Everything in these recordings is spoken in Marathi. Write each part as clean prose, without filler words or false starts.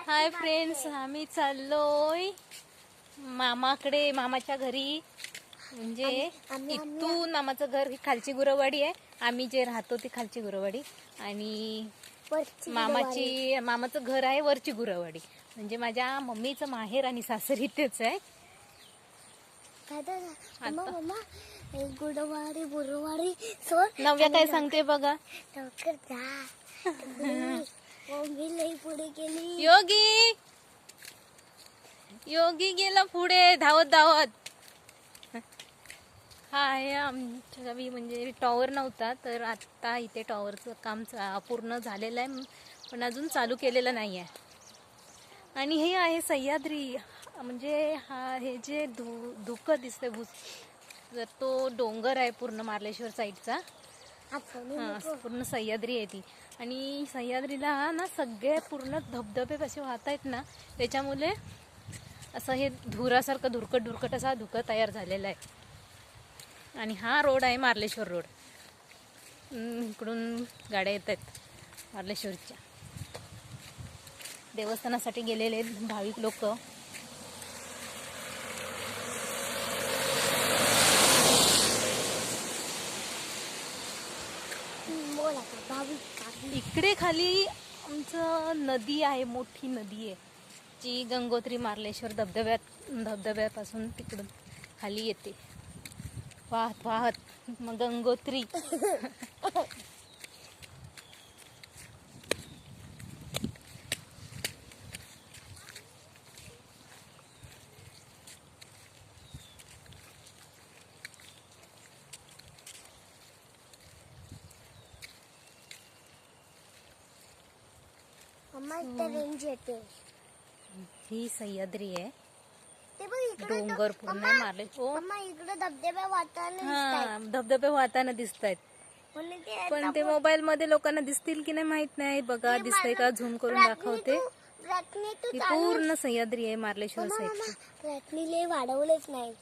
हाय फ्रेंड्स, आम्ही चाललोय मामाकडे, मामाच्या घरी. म्हणजे इथून मामाचं घर ही खालची गुरवाडी आहे. आम्ही जे राहतो ती खालची गुरवाडी आणि मामाचं घर आहे वरची गुरवाडी. म्हणजे माझ्या मम्मीचं माहेर आणि सासर इथेच आहे. गुरुवारी नव्या काय सांगते बघा. पुढे गेली. योगी गेला पुढे धावत धावत. हा आहे आमच्या गावी. म्हणजे टॉवर नव्हता, तर आता इथे टॉवरचं काम पूर्ण झालेलं आहे, पण अजून चालू केलेलं नाही आहे. आणि हे आहे सह्याद्री. म्हणजे हे जे धुकं दिसतंय तर तो डोंगर आहे पूर्ण मार्लेश्वर साईडचा. पूर्ण सह्याद्री आहे ती. आणि सह्याद्रीला ना सगळे पूर्ण धबधबे कसे वाहत आहेत ना, त्याच्यामुळे असं हे धुरासारखं धुरकट असा धुकं तयार झालेला आहे. आणि हा रोड आहे मार्लेश्वर रोड. इकडून गाड्या येत आहेत मार्लेश्वरच्या. देवस्थानासाठी गेलेले भाविक लोक. इकडे खाली आमचं नदी आहे, मोठी नदी आहे जी गंगोत्री मार्लेश्वर धबधब्यापासून तिकडून खाली येते वाहत वाहत. मग गंगोत्री रेंज येते. ही सह्याद्री आहे. डोंगर पूर्ण मारले. इकडे धबधबे वाहताना धबधबे वाहताना दिसत आहेत. पण ते मोबाईल मध्ये लोकांना दिसतील की नाही माहित नाही. बघा दिसतंय का? झूम करून दाखवते. ही पूर्ण सह्याद्री आहे मार्लेश्वर साईडची. वाढवलेच नाही.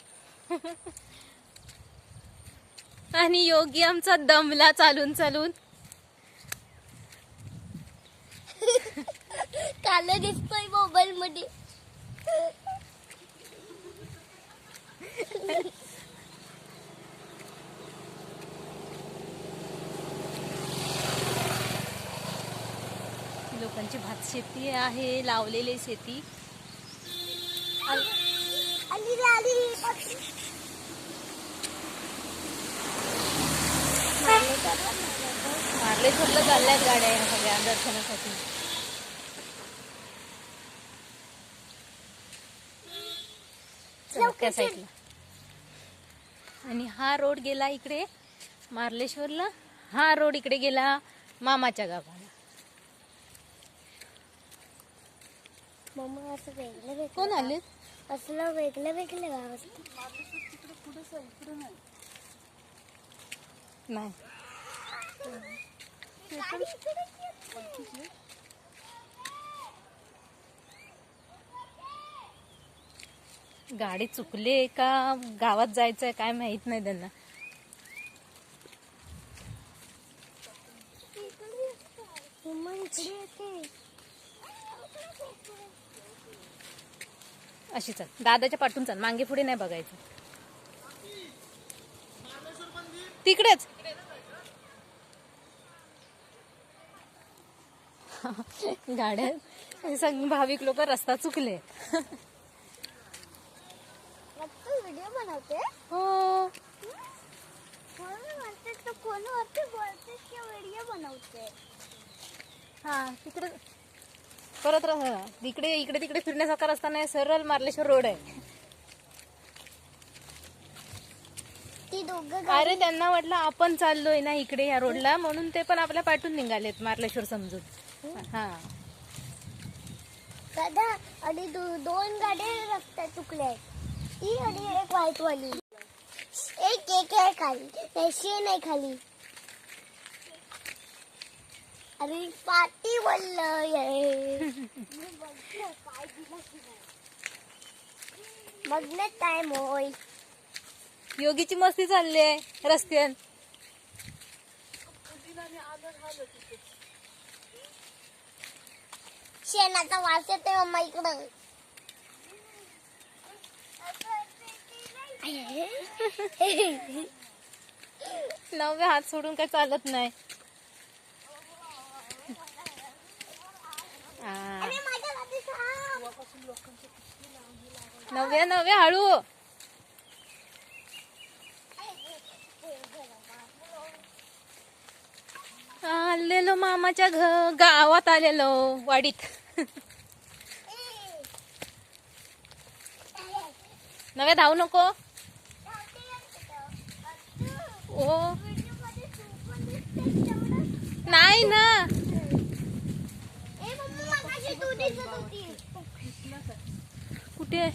आणि योगी आमचा दमला चालून चालून. काल दिसतोय मोबाईल मध्ये. लोकांची भात शेती आहे, लावलेली शेती. मार्लेश्वरला चालल्यात गाड्या या सगळ्या दर्शनासाठी. त्या साईडला. आणि हा रोड गेला इकडे मार्लेश्वरला. हा रोड इकडे गेला मामाच्या गावाला. मम्मा असं वेगळं कोण आले? असलं वेगळं गाव नाही. गाडी चुकले का गावात जायचंय काय माहित नाही त्यांना. अशी चल, दादाच्या पाठून चल, मागे पुढे नाही बघायचं. तिकडेच गाड्या सगळे भाविक लोक रस्ता चुकले. व्हिडिओ बनवते. हो, फोनवरती बोलते की व्हिडिओ बनवते. हा तिकडे परत इकडे तिकडे फिरण्यासारखा रस्ता नाही, सरळ मार्लेश्वर रोड आहे. अरे त्यांना वाटलं आपण चाललोय ना इकडे या रोडला, म्हणून ते पण आपल्या पाठून निघालेत मार्लेश्वर समजून. हा दादा आणि दोन गाड्या रस्त्यात चुकल्या आहेत. ती आणि एक व्हाईट वाली. एक आहे खाली, पैसे नाही खाली. अरे पाटी बोललोय. बघण्यात टाइम होय. योगीची मस्ती चालली आहे रस्त्यात. शेणाचा वास येतोय मम्मा इकडं. नव्या हात सोडून काय चालत नाही. आ, अरे माझ्या हाती साप. नव्या हळू. आलेलो मामाच्या गावात आलेलो वाडीत. नव्या धावू नको. ओ नाही ना. कुठे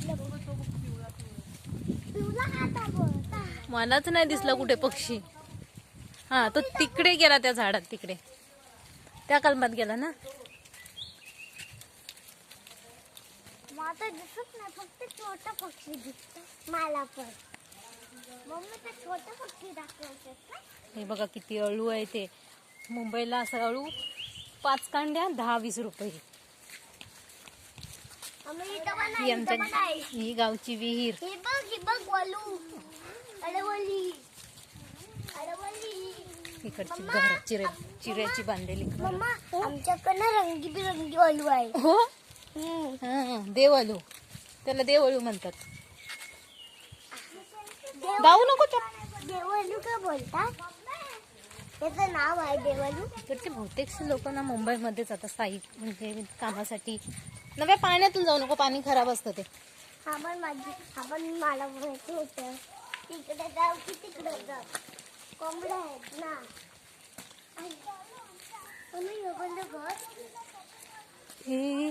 मलाच नाही दिसला कुठे पक्षी. हा तो तिकडे गेला त्या झाडात तिकडे त्या कलमात गेला ना. माझा दिसत नाही फक्त छोटा पक्षी दिसतो मला पण. मम्मी ते छोटा पक्षी दाखवतात ना. हे बघा किती अळू आहे ते. मुंबईला असं अळू 5 कांड्या 10-20 रुपये. मम्मी इथं पण आहे, ही इथं पण आमच्या आहे. ही गावची विहीर. ही बघ वलू. अडवली. अडवली. इकडची घर चिऱ्याची बांधलेली घरं. मम्मा आमच्याकडनं रंगीबिरंगी वलू आहे. हो हम्म. हा देवळू. त्याला देवळू म्हणतात. धावू नको चल. देवलू का बोलतात? त्याचं नाव आहे देवलू. इकडचे बहुतेकशी लोक ना मुंबईमध्येच आता स्थायिक म्हणजे कामासाठी. नव्या पाण्यातून जाऊ नको, पाणी खराब असतं ते. हा पण मला माहिती होतं. तिकडे जाऊ की तिकडे जाऊ. कोंबड्या आहेत ना. मम्मी हे कोणतं घर? हे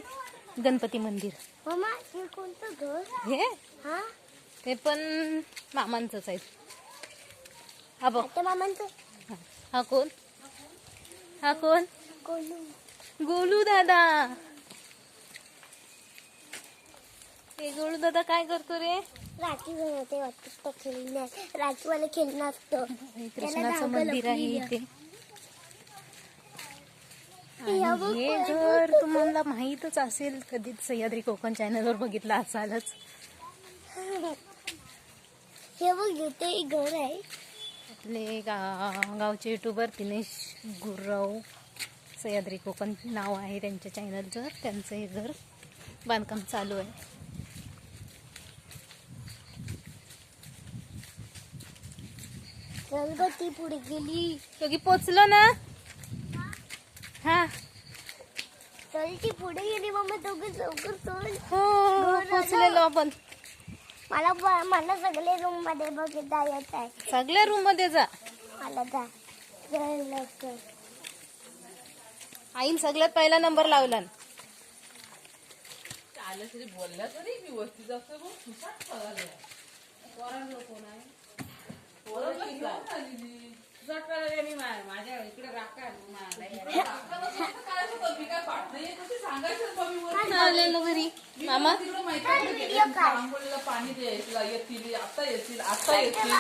गणपती मंदिर. मम्मा हे कोणतं घर? हे हा ते पण मामांचंच आहे. हा बघ. आता मामांचं. हा कोण? हा कोण? कोणू. गोलू दादा. हे गोलू दादा काय करतो रे? राखी बनवते वाटतं खेळण्यात. राखीवाले खेळणं असतं. हे कृष्णाचं मंदिर आहे इथे. आणि हे घर तुम्हाला माहीतच असेल, कधीच सह्याद्री कोकण चॅनलवर बघितलं असालच. हे बघ इथे घर आहे. आपले गावचे युट्यूबर दिनेश गुरव सह्याद्री कोकण नाव आहे त्यांच्या चॅनलचं. त्यांचं हे घर बांधकाम चालू आहे. रंगती पुढे गेली. दोघी पोचलो ना. हा चल ती पुढे गेली. मम्मा दोघं लवकर चल. हो पोचलेलो आपण. मला सगळे रूम मध्ये बघता येत आहे. सगळ्या रूम मध्ये जा. मला जा चल लवकर. आईन सगळ्यात पहिला नंबर लावला. आलेलो घरी मामा. व्हिडिओ काढ. पाणी द्यायला येतील आता येतील आता येतील.